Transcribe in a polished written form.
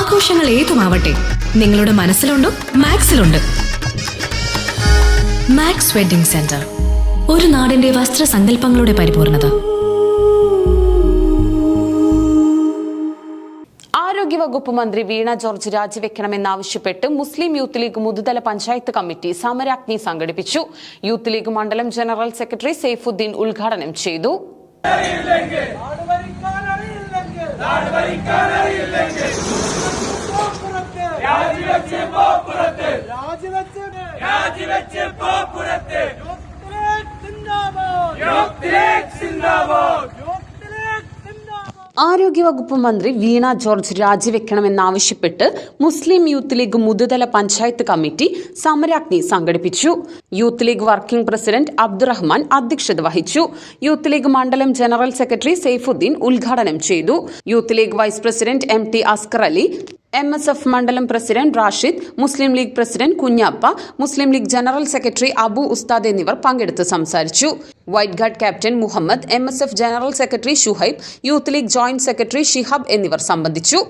ആഘോഷങ്ങൾ ഏതുമാവട്ടെ, നിങ്ങളുടെ മനസ്സിലുണ്ടോ മാക്സിലുണ്ട്. മാക്സ് വെഡിംഗ് സെന്റർ, ഒരു നാടിന്റെ വസ്ത്രസങ്കല്പങ്ങളുടെ പരിപൂർണത. ആരോഗ്യവകുപ്പ് മന്ത്രി വീണ ജോർജ് രാജിവെക്കണമെന്നാവശ്യപ്പെട്ട് മുസ്ലിം യൂത്ത് ലീഗ് മുതുതല പഞ്ചായത്ത് കമ്മിറ്റി സമരാഗ്നി സംഘടിപ്പിച്ചു. യൂത്ത് ലീഗ് മണ്ഡലം ജനറൽ സെക്രട്ടറി സൈഫുദ്ദീൻ ഉദ്ഘാടനം ചെയ്തു. ആരോഗ്യവകുപ്പ് മന്ത്രി വീണ ജോർജ് രാജിവെക്കണമെന്നാവശ്യപ്പെട്ട് മുസ്ലിം യൂത്ത് ലീഗ് മുതുതല പഞ്ചായത്ത് കമ്മിറ്റി സമരാഗ്നി സംഘടിപ്പിച്ചു. യൂത്ത് ലീഗ് വർക്കിംഗ് പ്രസിഡന്റ് അബ്ദുറഹ്മാൻ അധ്യക്ഷത വഹിച്ചു. യൂത്ത് ലീഗ് മണ്ഡലം ജനറൽ സെക്രട്ടറി സൈഫുദ്ദീൻ ഉദ്ഘാടനം ചെയ്തു. Youth League vice president MT Askar Ali, MSF മണ്ഡലം president Rashid, Muslim League president Kunhappa, Muslim League general secretary Abu Ustad എന്നിവർ പങ്കെടുത്ത് സംസാരിച്ചു. White guard captain Muhammad, MSF general secretary Shuhaib, youth league joint secretary Shihab എന്നിവർ സംബന്ധിച്ചു.